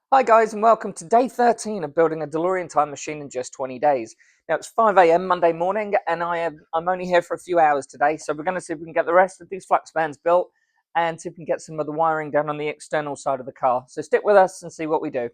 Hi guys, and welcome to day 13 of building a Delorean time machine in just 20 days. Now it's 5 a.m. Monday morning and I'm only here for a few hours today, so we're going to see if we can get the rest of these flux bands built and see if we can get some of the wiring done on the external side of the car. So stick with us and see what we do.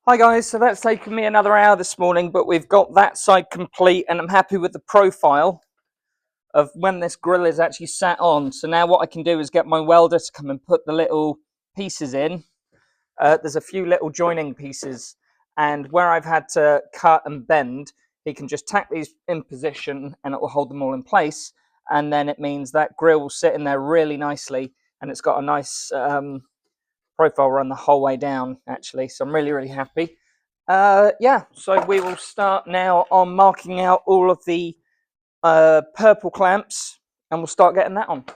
Hi guys, so that's taken me another hour this morning, but we've got that side complete and I'm happy with the profile of when this grill is actually sat on. So now what I can do is get my welder to come and put the little pieces in. There's a few little joining pieces, and where I've had to cut and bend, he can just tack these in position and it will hold them all in place, and then it means that grill will sit in there really nicely, and it's got a nice profile run the whole way down actually, so I'm really happy. Yeah, so we will start now on marking out all of the purple clamps and we'll start getting that on.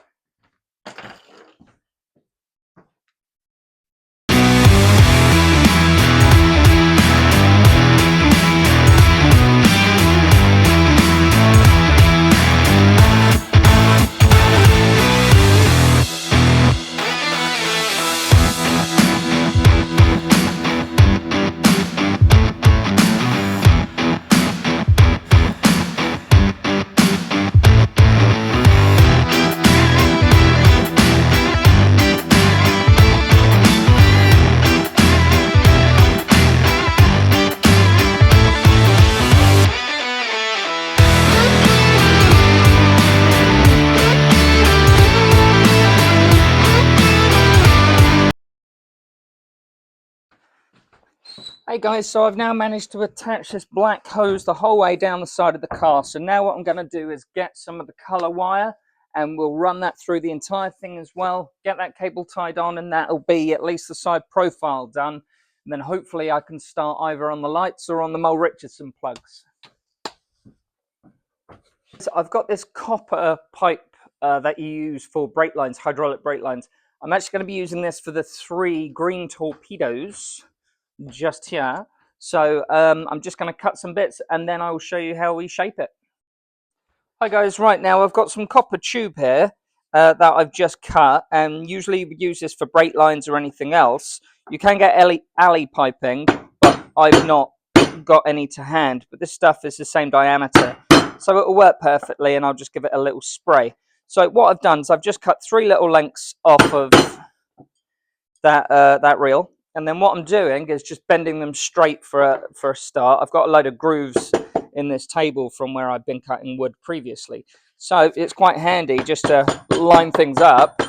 Hey guys, so I've now managed to attach this black hose the whole way down the side of the car. So now what I'm going to do is get some of the colour wire and we'll run that through the entire thing as well, get that cable tied on, and that'll be at least the side profile done. And then hopefully I can start either on the lights or on the Richardson plugs. So I've got this copper pipe that you use for brake lines, hydraulic brake lines. I'm actually going to be using this for the 3 green torpedoes just here. So I'm just going to cut some bits and then I will show you how we shape it. Hi guys, right now I've got some copper tube here that I've just cut, and usually we use this for brake lines or anything else. You can get alley piping, but I've not got any to hand, but this stuff is the same diameter, so it will work perfectly, and I'll just give it a little spray. So what I've done is I've just cut 3 little lengths off of that reel, and then what I'm doing is just bending them straight for a start. I've got a load of grooves in this table from where I've been cutting wood previously, so it's quite handy just to line things up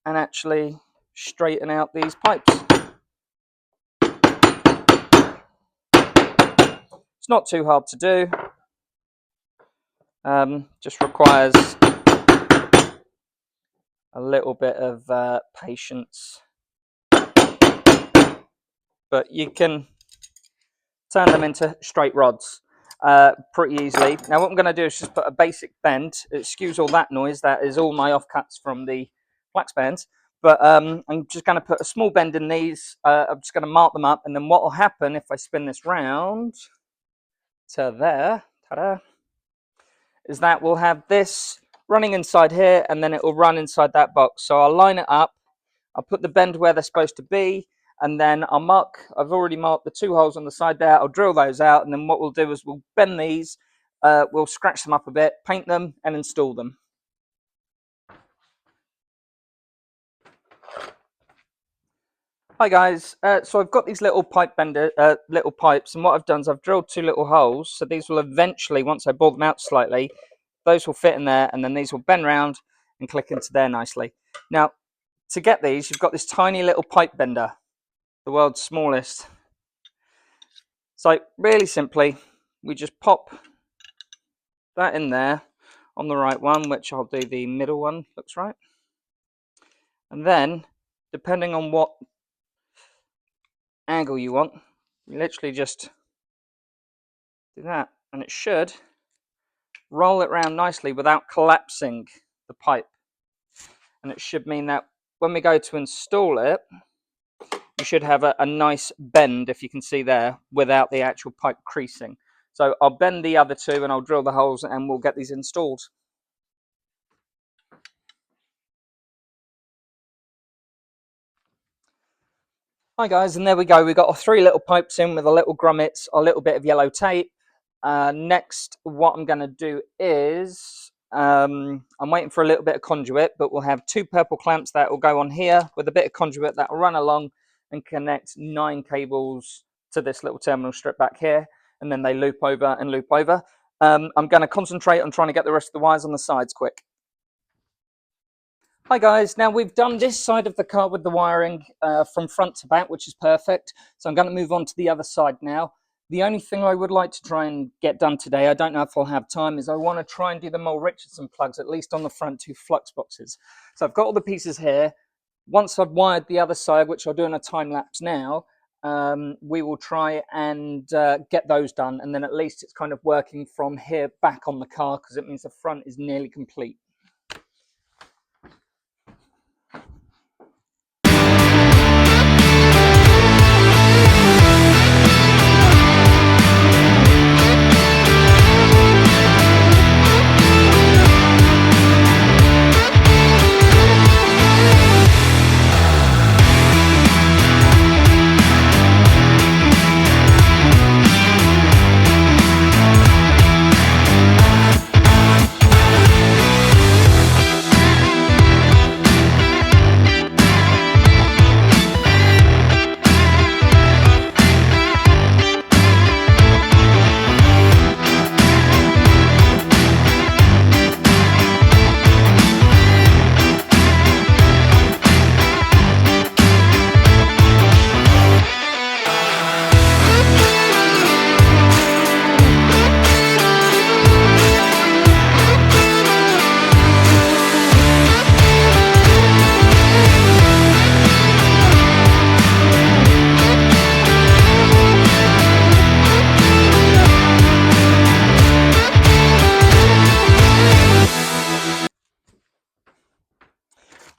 and actually straighten out these pipes. It's not too hard to do, just requires a little bit of patience, but you can turn them into straight rods pretty easily. Now what I'm going to do is just put a basic bend. Excuse all that noise, that is all my offcuts from the flex bands, but I'm just going to put a small bend in these. I'm just going to mark them up, and then what will happen if I spin this round to there, ta-da, is that we'll have this running inside here, and then it will run inside that box. So I'll line it up, I'll put the bend where they're supposed to be, and then I've already marked the 2 holes on the side there. I'll drill those out, and then what we'll do is we'll bend these, we'll scratch them up a bit, paint them, and install them. Hi guys, so I've got these little little pipes, and what I've done is I've drilled 2 little holes, so these will eventually, once I bore them out slightly, those will fit in there, and then these will bend round and click into there nicely. Now, to get these, you've got this tiny little pipe bender, the world's smallest. So really simply, we just pop that in there on the right one, which I'll do the middle one, looks right. And then, depending on what angle you want, You literally just do that, and it should roll it around nicely without collapsing the pipe. And it should mean that when we go to install it, you should have a nice bend, if you can see there, without the actual pipe creasing. So I'll bend the other two and I'll drill the holes and we'll get these installed. Hi guys, and there we go. We've got our 3 little pipes in with a little grommets, a little bit of yellow tape. Next, what I'm going to do is, I'm waiting for a little bit of conduit, but we'll have 2 purple clamps that will go on here with a bit of conduit that will run along and connect 9 cables to this little terminal strip back here, and then they loop over and loop over. I'm going to concentrate on trying to get the rest of the wires on the sides quick. Hi guys, now we've done this side of the car with the wiring from front to back, which is perfect. So I'm going to move on to the other side now. The only thing I would like to try and get done today, I don't know if I'll have time, is I want to try and do the Mole Richardson plugs, at least on the front 2 flux boxes. So I've got all the pieces here. Once I've wired the other side, which I'll do in a time lapse now, we will try and get those done. And then at least it's kind of working from here back on the car, because it means the front is nearly complete.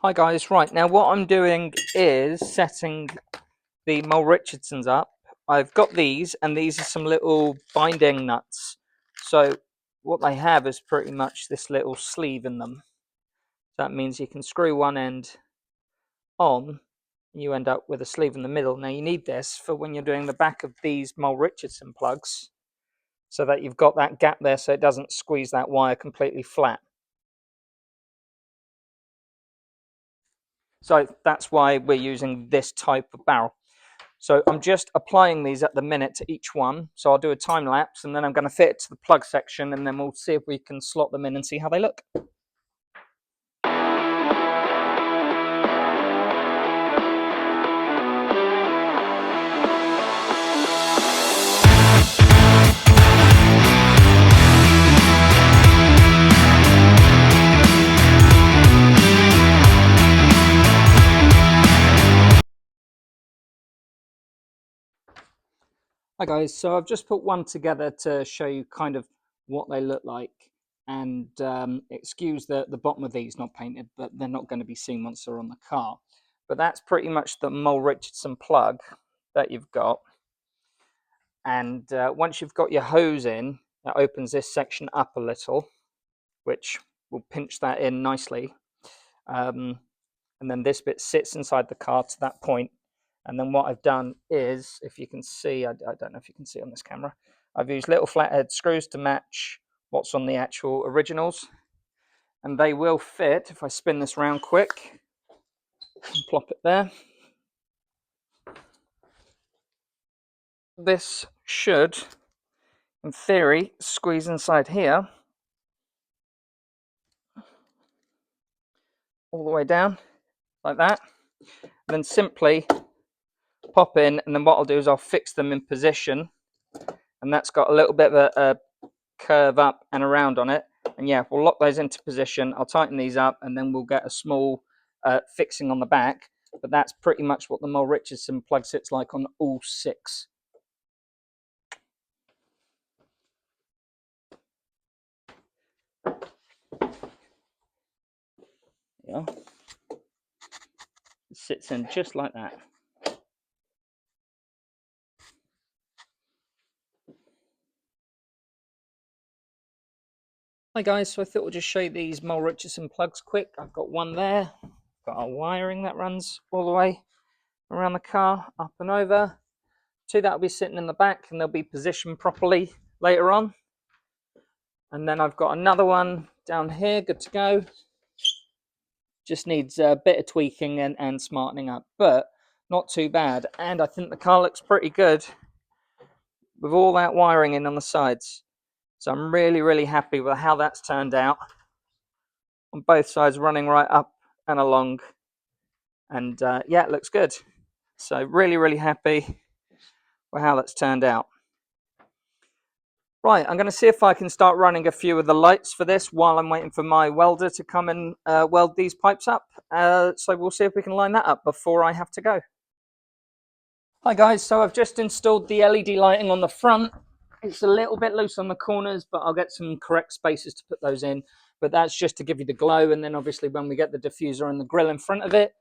Hi guys, right, now what I'm doing is setting the Mole Richardsons up. I've got these, and these are some little binding nuts. So what they have is pretty much this little sleeve in them. That means you can screw one end on, and you end up with a sleeve in the middle. Now you need this for when you're doing the back of these Mole Richardson plugs, so that you've got that gap there so it doesn't squeeze that wire completely flat. So that's why we're using this type of barrel. So I'm just applying these at the minute to each one. So I'll do a time lapse, and then I'm going to fit it to the plug section, and then we'll see if we can slot them in and see how they look. Hi guys, so I've just put one together to show you kind of what they look like, and excuse the bottom of these not painted, but they're not going to be seen once they're on the car. But that's pretty much the Mole Richardson plug that you've got, and once you've got your hose in, that opens this section up a little, which will pinch that in nicely, and then this bit sits inside the car to that point. And then what I've done is, if you can see, I don't know if you can see on this camera, I've used little flathead screws to match what's on the actual originals. And they will fit, if I spin this round quick, and plop it there. This should, in theory, squeeze inside here, all the way down, like that. And then simply pop in, and then what I'll do is I'll fix them in position, and that's got a little bit of a curve up and around on it. And yeah, we'll lock those into position. I'll tighten these up, and then we'll get a small fixing on the back. But that's pretty much what the Mole Richardson plug sits like on all 6. are. It sits in just like that. Hi guys, so I thought we'll just show you these Mole Richardson plugs quick. I've got one there, got our wiring that runs all the way around the car, up and over. Two that'll be sitting in the back and they'll be positioned properly later on. And then I've got another one down here, good to go. Just needs a bit of tweaking and smartening up, but not too bad. And I think the car looks pretty good with all that wiring in on the sides. So I'm really, really happy with how that's turned out. On both sides, running right up and along. And yeah, it looks good. So really, really happy with how that's turned out. Right, I'm going to see if I can start running a few of the lights for this while I'm waiting for my welder to come and weld these pipes up. So we'll see if we can line that up before I have to go. Hi guys, so I've just installed the LED lighting on the front. It's a little bit loose on the corners, but I'll get some correct spaces to put those in. But that's just to give you the glow, and then obviously when we get the diffuser and the grill in front of it,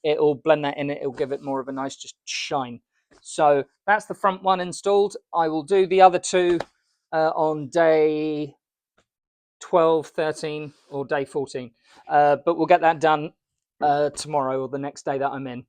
it'll blend that in, it'll give it more of a nice just shine. So that's the front one installed. I will do the other two on day 12, 13, or day 14. But we'll get that done tomorrow or the next day that I'm in.